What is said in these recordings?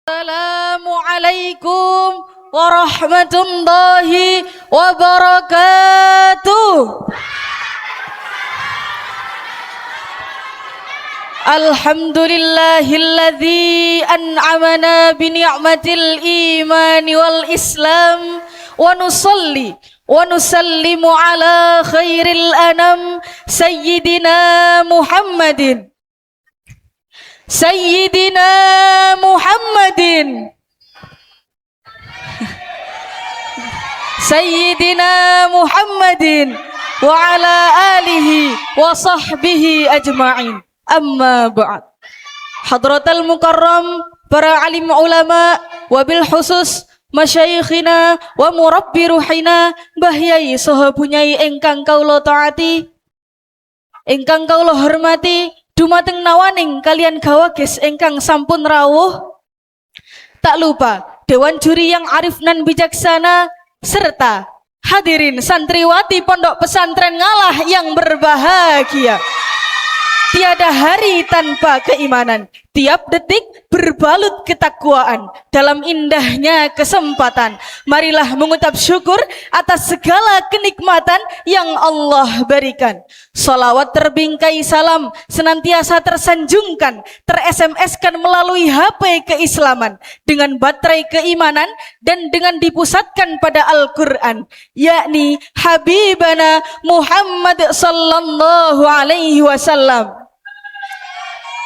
Assalamualaikum warahmatullahi wabarakatuh. Alhamdulillahilladzi an'amana bi ni'matil imani wal islam wa nusalli wa nusallimu ala khairil anam sayyidina Muhammadin wa ala alihi wa sahbihi ajma'in. Amma ba'd. Hadratal mukarram, para alim ulama, wabil khusus masyayikhina wa murabbi ruhina, Mbah Yai saha bunyai ingkang kawula taati, ingkang kawula hormati, dumateng nawaning kalian gawagis ingkang sampun rawuh. Tak lupa dewan juri yang arif nan bijaksana, serta hadirin santriwati Pondok Pesantren Ngalah yang berbahagia. Tiada hari tanpa keimanan, tiap detik berbalut ketakwaan. Dalam indahnya kesempatan, marilah mengucap syukur atas segala kenikmatan yang Allah berikan. Salawat terbingkai salam senantiasa tersanjungkan, ter-SMS-kan melalui HP keislaman dengan baterai keimanan dan dengan dipusatkan pada Al-Quran, yakni Habibana Muhammad sallallahu alaihi wasallam.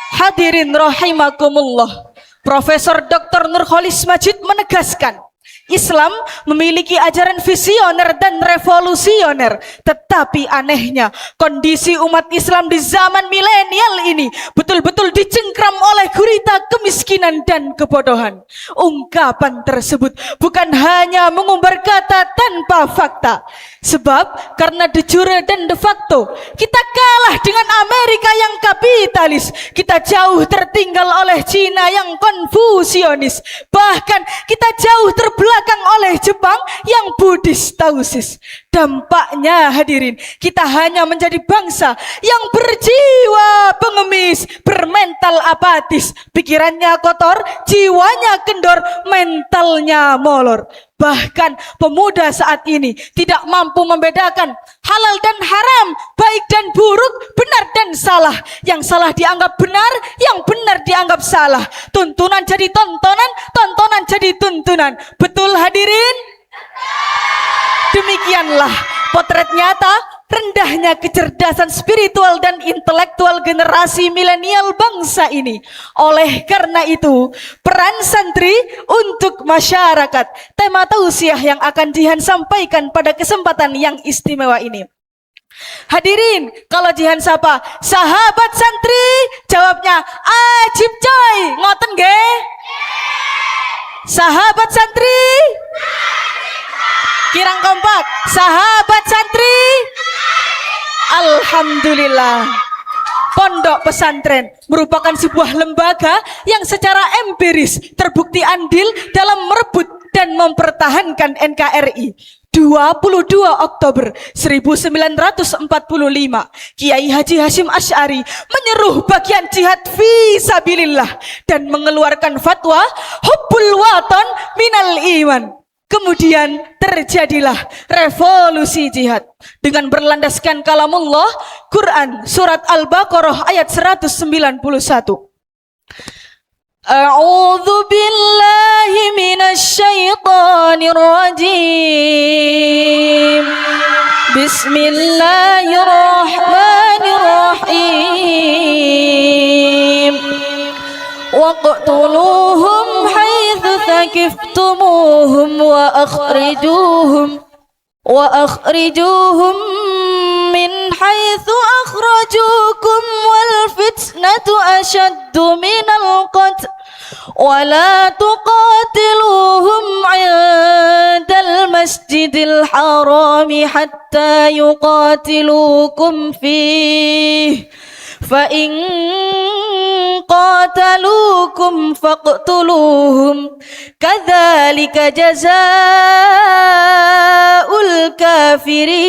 Hadirin rahimakumullah, Profesor Dr. Nurholis Majid menegaskan, Islam memiliki ajaran visioner dan revolusioner. Tetapi anehnya, kondisi umat Islam di zaman milenial ini betul-betul dicengkram oleh gurita kemiskinan dan kebodohan. Ungkapan tersebut bukan hanya mengumbar kata tanpa fakta. Sebab karena de jure dan de facto kita kalah dengan Amerika yang kapitalis. Kita jauh tertinggal oleh Cina yang konfusionis. Bahkan kita jauh terbelakang oleh Jepang yang Buddhis Taosis. Dampaknya hadirin, kita hanya menjadi bangsa yang berjiwa pengemis, bermental apatis, pikirannya kotor, jiwanya kendor, mentalnya molor. Bahkan pemuda saat ini tidak mampu membedakan halal dan haram, baik dan buruk, benar dan salah. Yang salah dianggap benar, yang benar dianggap salah. Tuntunan jadi tontonan, tontonan jadi tuntunan. Betul hadirin? Demikianlah potret nyata rendahnya kecerdasan spiritual dan intelektual generasi milenial bangsa ini. Oleh karena itu, peran santri untuk masyarakat, tema tausiah yang akan Jihan sampaikan pada kesempatan yang istimewa ini. Hadirin, kalau Jihan sapa sahabat santri, jawabnya ajib coy, ngoten nggih? Sahabat santri, kirang kompak, sahabat santri. Alhamdulillah, Pondok Pesantren merupakan sebuah lembaga yang secara empiris terbukti andil dalam merebut dan mempertahankan NKRI. 22 Oktober 1945, Kiai Haji Hashim Asy'ari menyeruh bagian jihad fisabilillah dan mengeluarkan fatwa hubbul waton minal iman. Kemudian terjadilah revolusi jihad dengan berlandaskan kalamullah Quran surat Al-Baqarah ayat 191. A'udzu billahi minasy syaithanir rajim. Bismillahirrahmanirrahim. Waqtuluhum haitsu thaqiftumuhum wa akhrijuhum min haitsu akhrajukum wal fitnatu ashaddu minal qatl wa la tuqatiluhum 'indal masjidil harami hatta yuqatilukum fihi fa in qataluukum faqtuluhum kadzalika jazaa'ul kafirin.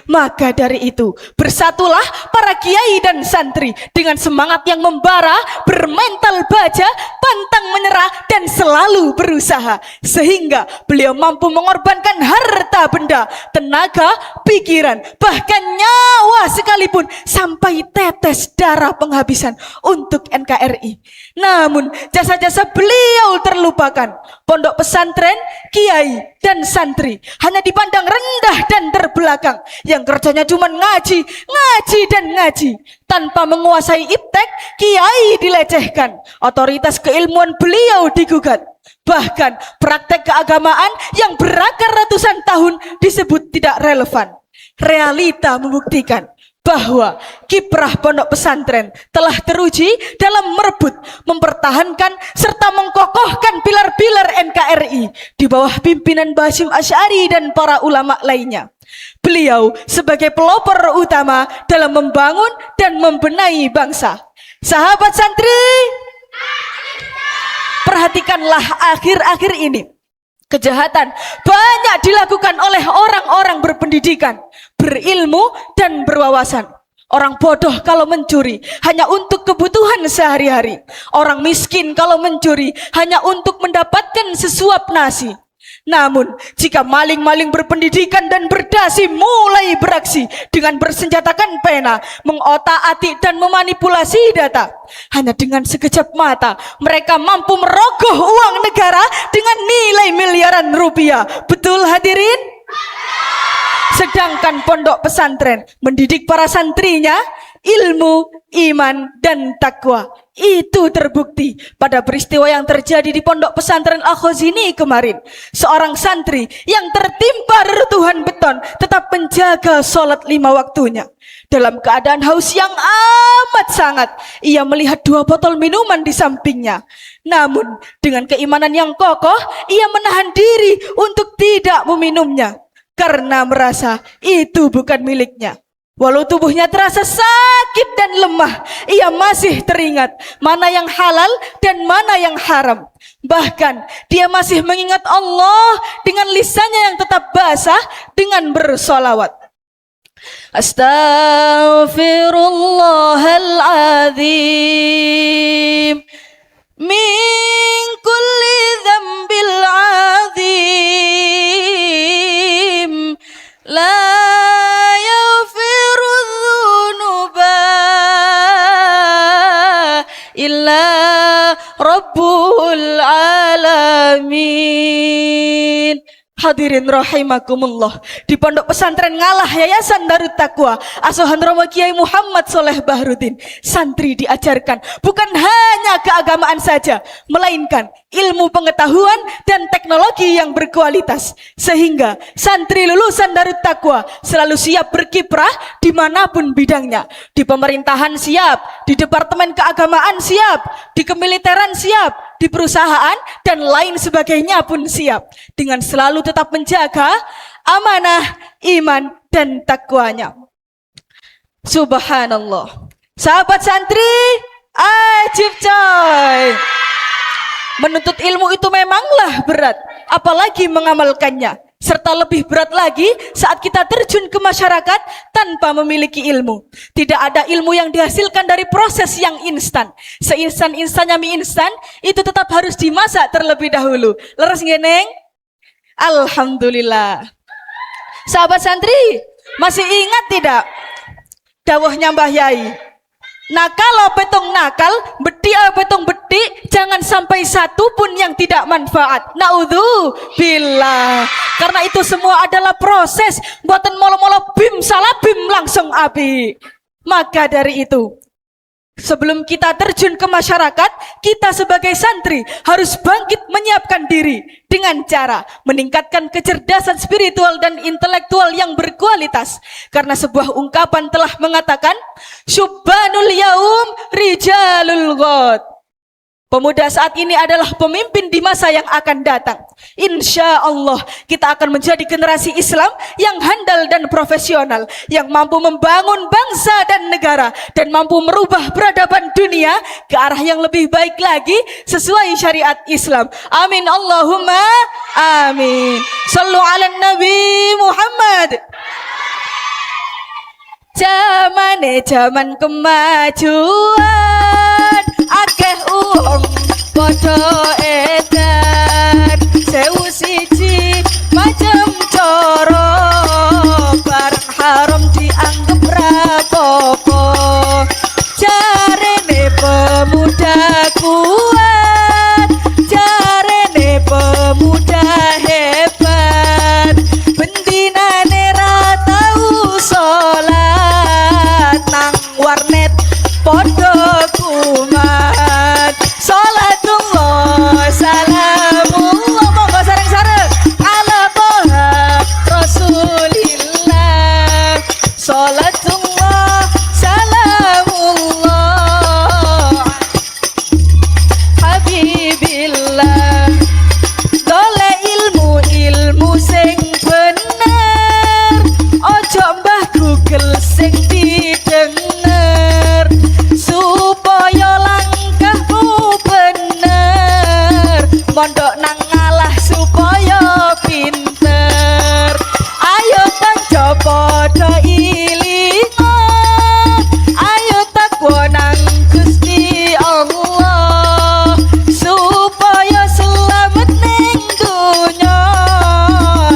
Maka dari itu, bersatulah para kiai dan santri dengan semangat yang membara, bermental baja, pantang menyerah dan selalu berusaha, sehingga beliau mampu mengorbankan harta benda, tenaga, pikiran, bahkan nyawa sekalipun, sampai tetes darah penghabisan untuk NKRI. Namun jasa-jasa beliau terlupakan. Pondok pesantren, kiai, dan santri hanya dipandang rendah dan terbelakang, yang kerjanya cuma ngaji, ngaji, dan ngaji. Tanpa menguasai iptek, kiai dilecehkan, otoritas keilmuan beliau digugat. Bahkan praktek keagamaan yang berakar ratusan tahun disebut tidak relevan. Realita membuktikan bahwa kiprah pondok pesantren telah teruji dalam merebut, mempertahankan, serta mengkokohkan pilar-pilar NKRI di bawah pimpinan Basyim Asy'ari dan para ulama lainnya. Beliau sebagai pelopor utama dalam membangun dan membenahi bangsa. Sahabat santri, perhatikanlah akhir-akhir ini. Kejahatan banyak dilakukan oleh orang-orang berpendidikan, berilmu, dan berwawasan. Orang bodoh kalau mencuri hanya untuk kebutuhan sehari-hari. Orang miskin kalau mencuri hanya untuk mendapatkan sesuap nasi. Namun, jika maling-maling berpendidikan dan berdasi mulai beraksi dengan bersenjatakan pena, mengotak-atik dan memanipulasi data, hanya dengan sekejap mata mereka mampu merogoh uang negara dengan nilai miliaran rupiah. Betul hadirin? Sedangkan pondok pesantren mendidik para santrinya ilmu, iman, dan takwa. Itu terbukti pada peristiwa yang terjadi di pondok pesantren Al-Khazini kemarin. Seorang santri yang tertimpa reruntuhan beton tetap menjaga sholat 5 waktunya. Dalam keadaan haus yang amat sangat, ia melihat 2 botol minuman di sampingnya. Namun dengan keimanan yang kokoh, ia menahan diri untuk tidak meminumnya karena merasa itu bukan miliknya. Walau tubuhnya terasa sakit dan lemah, ia masih teringat mana yang halal dan mana yang haram. Bahkan dia masih mengingat Allah dengan lisannya yang tetap basah dengan bersolawat. Astaghfirullahaladzim min kulli dzambil adzim la illa Rabbul Alamin. Hadirin rahimakumullah, di pondok pesantren Ngalah Yayasan Darut Taqwa asuhan Romo Kiai Muhammad Soleh Bahrudin, santri diajarkan bukan hanya keagamaan saja, melainkan ilmu pengetahuan dan teknologi yang berkualitas, sehingga santri lulusan Darut Taqwa selalu siap berkiprah dimanapun bidangnya. Di pemerintahan siap, di departemen keagamaan siap, di kemiliteran siap, di perusahaan dan lain sebagainya pun siap, dengan selalu tetap menjaga amanah, iman, dan takwanya. Subhanallah. Sahabat santri, ajib coy. Menuntut ilmu itu memanglah berat, apalagi mengamalkannya. Serta lebih berat lagi saat kita terjun ke masyarakat tanpa memiliki ilmu. Tidak ada ilmu yang dihasilkan dari proses yang instan. Seinstan-instannya mie instan, itu tetap harus dimasak terlebih dahulu. Leres ngeneng? Alhamdulillah. Sahabat santri, masih ingat tidak dawuhnya Mbah Yai? Nakal petong nakal, beti petong beti, jangan sampai satu pun yang tidak manfaat. Naudzubillah. Karena itu semua adalah proses, buatan molo-molo bim salah bim langsung api. Maka dari itu, sebelum kita terjun ke masyarakat, kita sebagai santri harus bangkit menyiapkan diri dengan cara meningkatkan kecerdasan spiritual dan intelektual yang berkualitas. Karena sebuah ungkapan telah mengatakan, Syubbanul yaum rijalul ghad. Pemuda saat ini adalah pemimpin di masa yang akan datang. Insya Allah kita akan menjadi generasi Islam yang handal dan profesional, yang mampu membangun bangsa dan negara, dan mampu merubah peradaban dunia ke arah yang lebih baik lagi sesuai syariat Islam. Amin Allahumma amin. Sallu ala Nabi Muhammad. Jamane jaman kemajuan, akeh wong padha edan. Sewu siji macem cara, barang haram dianggap rapopo. Jarene pemuda kuat, jarene pemuda hebat. Bendinane ra tau salat, nang warnet podo kumat. Salatullah salamullah, monggo sareng-sareng ala toha rasulillah. Salatullah salamullah habibillah. Dole ilmu sing bener, ojo mbah Google sing didengar, supaya langkahmu bener. Mondok nang ngalah supaya pinter. Ayo kanca padha ilinga, ayo takwa nang Gusti Allah, supaya selamat ning dunya,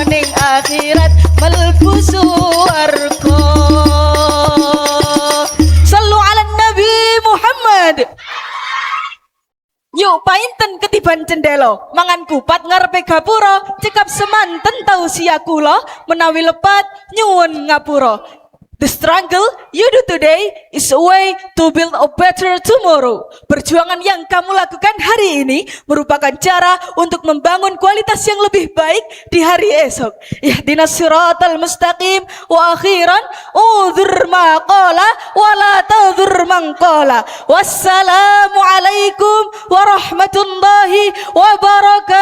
ning akhirat mlebu swarga. Sallu ala Nabi Muhammad. Yuk painten ketiban cendelo, mangan kupat ngarepe gapura, cekap semanten tausiah kula, menawi lepat nyuwun ngapura. The struggle you do today is a way to build a better tomorrow. Perjuangan yang kamu lakukan hari ini merupakan cara untuk membangun kualitas yang lebih baik di hari esok. Ihdinas siratal mustaqim wa akhiran udhur ma qala wa la tadhur man qala. Wassalamu alaikum warahmatullahi wabarakatuh.